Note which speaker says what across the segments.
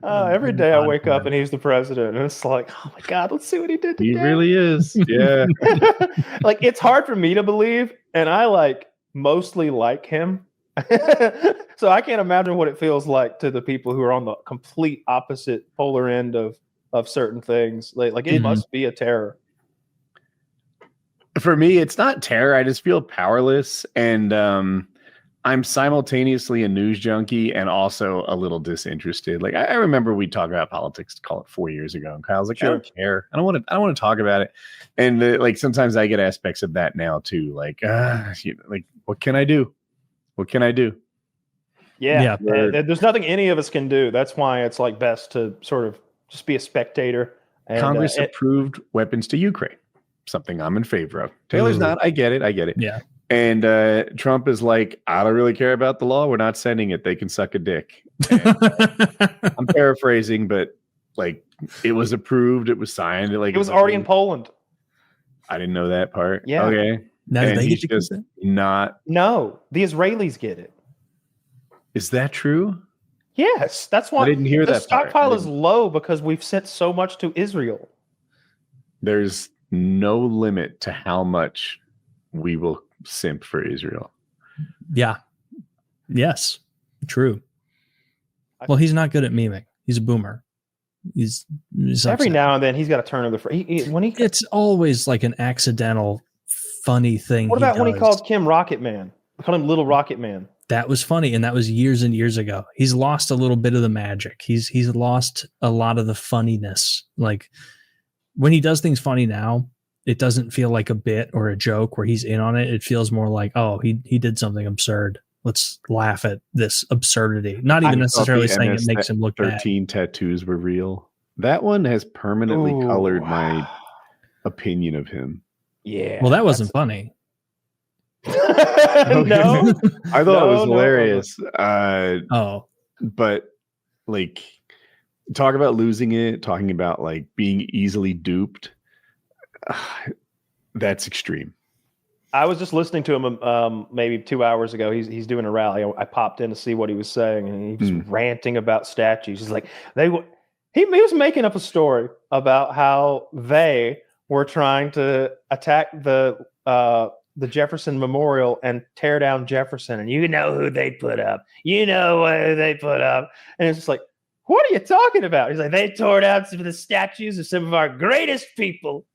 Speaker 1: Every day I wake up and he's the president, and it's like, oh my God, let's see what he did today.
Speaker 2: He really is. Yeah.
Speaker 1: Like, it's hard for me to believe, and I mostly like him. So I can't imagine what it feels like to the people who are on the complete opposite polar end of certain things. Like it must be a terror.
Speaker 2: For me, it's not terror. I just feel powerless, and I'm simultaneously a news junkie and also a little disinterested. Like I remember we talked about politics, call it 4 years ago, and Kyle's like, sure. I don't care. I don't want to talk about it. And like sometimes I get aspects of that now too. Like, like what can I do? What can I do?
Speaker 1: Yeah. There's nothing any of us can do. That's why it's like best to sort of just be a spectator. And,
Speaker 2: Congress approved weapons to Ukraine, something I'm in favor of. Taylor's not. I get it.
Speaker 3: Yeah.
Speaker 2: And Trump is like, I don't really care about the law. We're not sending it. They can suck a dick. I'm paraphrasing, but like it was approved. It was signed. Like
Speaker 1: it was already in Poland.
Speaker 2: I didn't know that part.
Speaker 1: Yeah.
Speaker 2: Okay.
Speaker 3: Now
Speaker 2: and
Speaker 3: they
Speaker 2: he's
Speaker 3: get to
Speaker 2: just not.
Speaker 1: No, the Israelis get it.
Speaker 2: Is that true?
Speaker 1: Yes, that's why
Speaker 2: I didn't hear
Speaker 1: the
Speaker 2: that
Speaker 1: stockpile is low because we've sent so much to Israel.
Speaker 2: There's no limit to how much we will simp for Israel.
Speaker 3: Yeah. Yes. True. Well, he's not good at memeing. He's a boomer. He's
Speaker 1: every now and then he's got to turn to the
Speaker 3: it's always like an accidental funny thing.
Speaker 1: What about when he called Kim Rocket Man? I called him Little Rocket Man.
Speaker 3: That was funny, and that was years and years ago. He's lost a little bit of the magic. He's lost a lot of the funniness. Like when he does things funny now, it doesn't feel like a bit or a joke where he's in on it. It feels more like, oh, he did something absurd. Let's laugh at this absurdity. Not even necessarily saying it makes him look
Speaker 2: 13 bad. Tattoos were real. That one has permanently colored my opinion of him.
Speaker 1: Yeah.
Speaker 3: Well, that wasn't funny.
Speaker 1: No,
Speaker 2: I thought it was hilarious. But like, talk about losing it. Talking about like being easily duped. That's extreme.
Speaker 1: I was just listening to him maybe 2 hours ago. He's doing a rally. I popped in to see what he was saying, and he was ranting about statues. He's like, he was making up a story about how they were trying to attack the Jefferson Memorial and tear down Jefferson, and you know who they put up. You know who they put up, and it's just like, what are you talking about? He's like, they tore down some of the statues of some of our greatest people.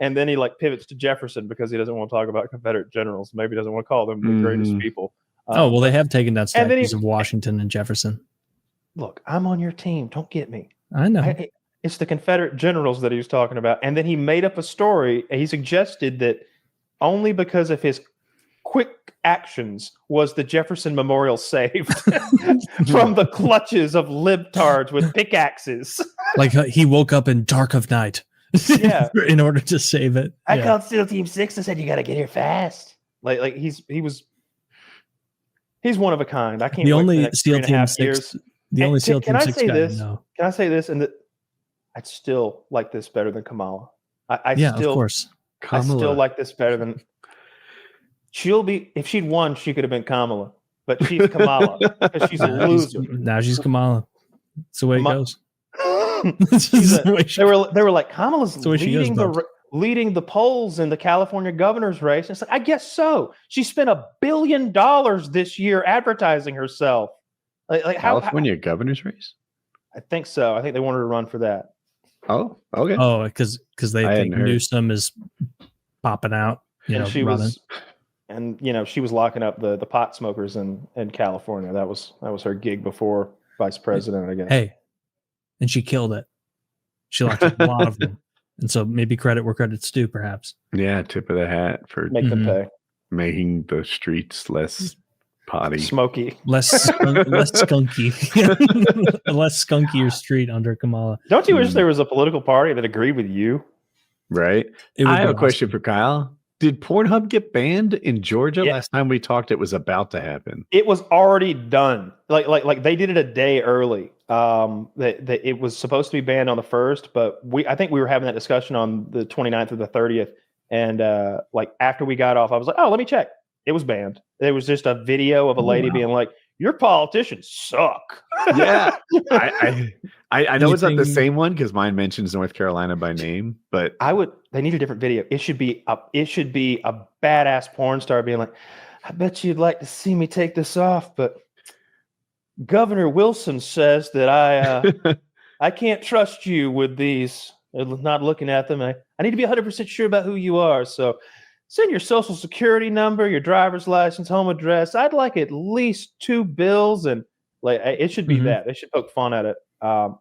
Speaker 1: And then he like pivots to Jefferson because he doesn't want to talk about Confederate generals. Maybe he doesn't want to call them the greatest people.
Speaker 3: Well, they have taken down statues of Washington and Jefferson.
Speaker 1: Look, I'm on your team. Don't get me.
Speaker 3: I know.
Speaker 1: It's the Confederate generals that he was talking about. And then he made up a story. And he suggested that only because of his quick actions was the Jefferson Memorial saved from the clutches of libtards with pickaxes.
Speaker 3: Like he woke up in dark of night.
Speaker 1: Yeah,
Speaker 3: in order to save it.
Speaker 1: I called SEAL Team 6 and said you got to get here fast. Like he's one of a kind. I can't.
Speaker 3: The only SEAL Team 6. The only SEAL Team 6 guy.
Speaker 1: Can I say this? And I'd still like this better than Kamala.
Speaker 3: Of course.
Speaker 1: Kamala. I still like this better than. If she'd won, she could have been Kamala, but she's Kamala because she's a loser.
Speaker 3: Now she's Kamala. That's the way it goes.
Speaker 1: They were like, Kamala's leading the polls in the California governor's race. And it's like, I guess so. She spent $1 billion this year advertising herself. Like
Speaker 2: California governor's race?
Speaker 1: I think so. I think they wanted to run for that.
Speaker 2: Oh, okay.
Speaker 3: Oh, because they think Newsom is popping out. She was locking up the pot smokers in California. That was her gig before vice president, I guess. Hey. And she killed it. She locked up a lot of them. And so maybe credit where credit's due, perhaps.
Speaker 2: Yeah, tip of the hat for
Speaker 1: make them pay.
Speaker 2: Making the streets less potty.
Speaker 1: Smoky.
Speaker 3: Less skunky. A less skunkier street under Kamala.
Speaker 1: Don't you wish there was a political party that agreed with you?
Speaker 2: Right. I have a question for Kyle. Did Pornhub get banned in Georgia?
Speaker 1: Yeah.
Speaker 2: Last time we talked, it was about to happen.
Speaker 1: It was already done. Like they did it a day early. That it was supposed to be banned on the 1st, but I think we were having that discussion on the 29th or the 30th. And like after we got off, I was like, oh, let me check. It was banned. There was just a video of a lady being like, your politicians suck.
Speaker 2: Yeah, I know it's not the
Speaker 3: Anything-
Speaker 2: same one because mine mentions North Carolina by name, but
Speaker 1: They need a different video. It should be a badass porn star being like, I bet you'd like to see me take this off, but Governor Wilson says that I can't trust you with these. Not looking at them. I need to be 100% sure about who you are. So send your social security number, your driver's license, home address. I'd like at least 2 bills, and like it should be that. They should poke fun at it. That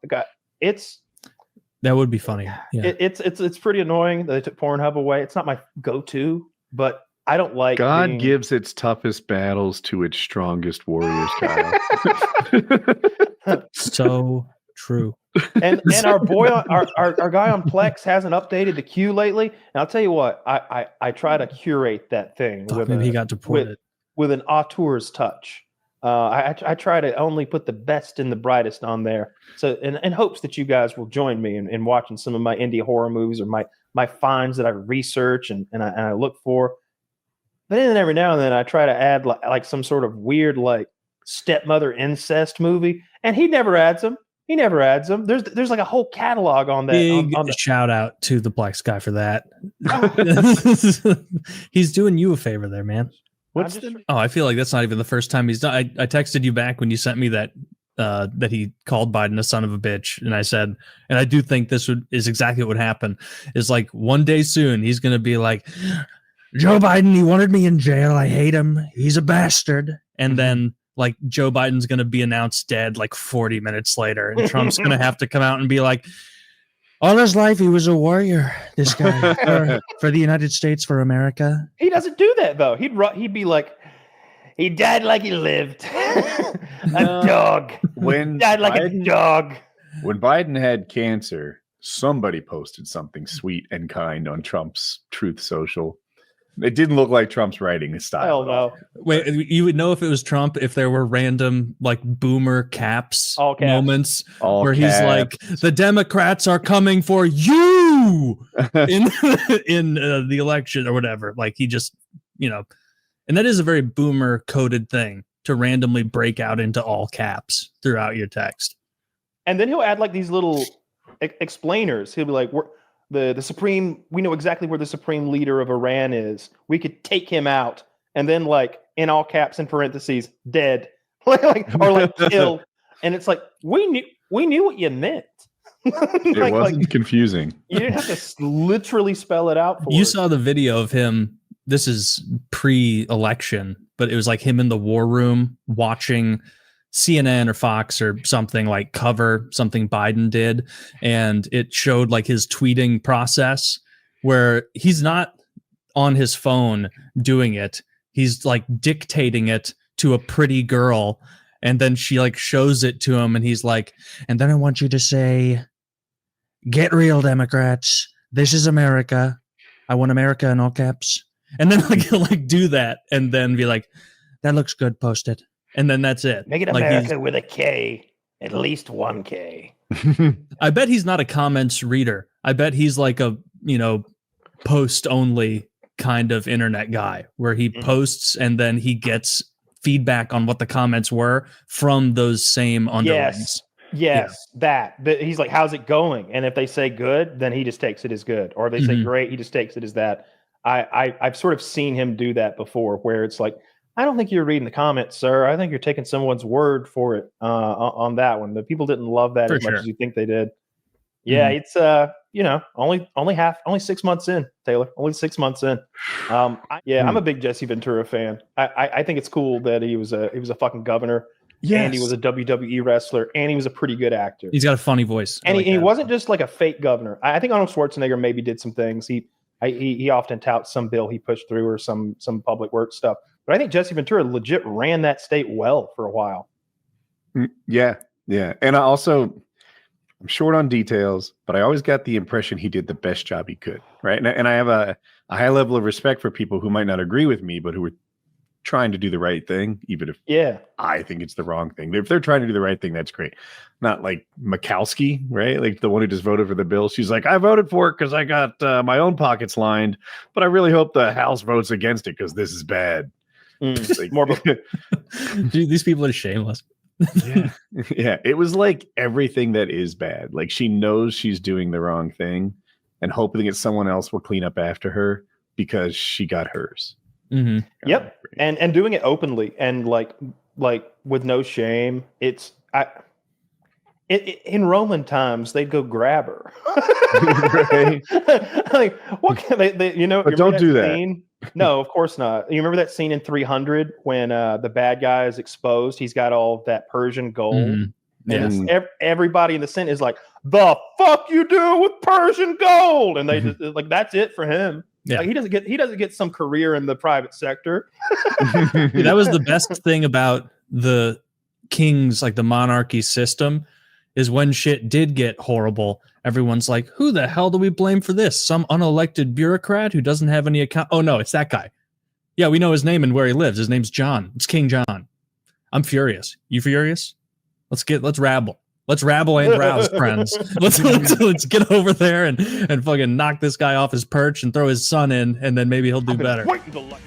Speaker 3: would be funny. Yeah.
Speaker 1: It's pretty annoying that they took Pornhub away. It's not my go-to, but I don't like.
Speaker 2: God gives its toughest battles to its strongest warriors, Kyle.
Speaker 3: So true.
Speaker 1: And our boy, our guy on Plex hasn't updated the queue lately. And I'll tell you what, I try to curate that thing
Speaker 3: Maybe he got deported
Speaker 1: with an auteur's touch. I try to only put the best and the brightest on there. So in hopes that you guys will join me in watching some of my indie horror movies or my finds that I research and I look for. But then every now and then I try to add like some sort of weird like stepmother incest movie, and he never adds them. There's like a whole catalog on that.
Speaker 3: Big
Speaker 1: on the
Speaker 3: shout out to the Plex guy for that. He's doing you a favor there, man. I feel like that's not even the first time he's done. I texted you back when you sent me that he called Biden a son of a bitch, and I said, and I do think this is exactly what would happen. Is like one day soon he's going to be like, Joe Biden, he wanted me in jail. I hate him. He's a bastard. And then like Joe Biden's going to be announced dead like 40 minutes later, and Trump's going to have to come out and be like, all his life he was a warrior. This guy for the United States, for America.
Speaker 1: He doesn't do that though. He'd be like, he died like he lived. A dog. Died like a dog.
Speaker 2: When Biden had cancer, somebody posted something sweet and kind on Trump's Truth Social. It didn't look like Trump's writing style.
Speaker 1: Hell no.
Speaker 3: Wait, you would know if it was Trump if there were random like boomer caps moments where he's like, the Democrats are coming for you in the election or whatever. Like he just, and that is a very boomer coded thing to randomly break out into all caps throughout your text.
Speaker 1: And then he'll add like these little explainers. He'll be like, the supreme, we know exactly where the supreme leader of Iran is. We could take him out, and then like in all caps in parentheses, dead, or kill. And it's like we knew what you meant.
Speaker 2: It wasn't confusing.
Speaker 1: You didn't have to literally spell it out for us.
Speaker 3: You saw the video of him. This is pre-election, but it was like him in the war room watching CNN or Fox or something like cover something Biden did, and it showed like his tweeting process where he's not on his phone doing it. He's like dictating it to a pretty girl, and then she like shows it to him, and he's like, and then I want you to say, get real, Democrats. This is America. I want America in all caps. And then like he'll like do that and then be like, that looks good, post it. And then that's it.
Speaker 1: Make it
Speaker 3: like
Speaker 1: America with a K, at least 1 K.
Speaker 3: I bet he's not a comments reader. I bet he's like a, post only kind of internet guy where he posts and then he gets feedback on what the comments were from those same underlings.
Speaker 1: Yes, that. He's like, how's it going? And if they say good, then he just takes it as good. Or if they say great, he just takes it as that. I've sort of seen him do that before where it's like, I don't think you're reading the comments, sir. I think you're taking someone's word for it on that one. The people didn't love that as much as you think they did. Yeah, it's only 6 months in, Taylor. Only 6 months in. I'm a big Jesse Ventura fan. I think it's cool that he was a fucking governor. Yes. And he was a WWE wrestler, and he was a pretty good actor.
Speaker 3: He's got a funny voice.
Speaker 1: And he wasn't just like a fake governor. I think Arnold Schwarzenegger maybe did some things. He often touts some bill he pushed through or some public works stuff. But I think Jesse Ventura legit ran that state well for a while.
Speaker 2: Yeah. And I'm short on details, but I always got the impression he did the best job he could, right? And I have a high level of respect for people who might not agree with me, but who are trying to do the right thing, even if I think it's the wrong thing. If they're trying to do the right thing, that's great. Not like Murkowski, right? Like the one who just voted for the bill. She's like, I voted for it because I got my own pockets lined, but I really hope the House votes against it because this is bad. Like,
Speaker 1: More of a
Speaker 3: Dude, these people are shameless.
Speaker 2: yeah. Yeah. It was like everything that is bad. Like she knows she's doing the wrong thing and hoping that someone else will clean up after her because she got hers.
Speaker 3: Mm-hmm.
Speaker 1: Yep. And doing it openly and like with no shame. In Roman times, they'd go grab her.
Speaker 2: Right.
Speaker 1: Like, what can they you know?
Speaker 2: But don't do that.
Speaker 1: Scene? No, of course not. You remember that scene in 300 when the bad guy is exposed? He's got all that Persian gold.
Speaker 3: Mm-hmm.
Speaker 1: And everybody in the Senate is like, "The fuck you do with Persian gold?" And they just like, that's it for him.
Speaker 3: Yeah.
Speaker 1: Like, he doesn't get some career in the private sector.
Speaker 3: Dude, that was the best thing about the kings, like the monarchy system, is when shit did get horrible, everyone's like, who the hell do we blame for this? Some unelected bureaucrat who doesn't have any account. Oh no, it's that guy. Yeah, we know his name and where he lives. His name's John. It's King John. I'm furious. You furious? Let's rabble. Let's rabble and rouse, friends. Let's get over there and fucking knock this guy off his perch and throw his son in, and then maybe he'll do better.
Speaker 1: Waiting to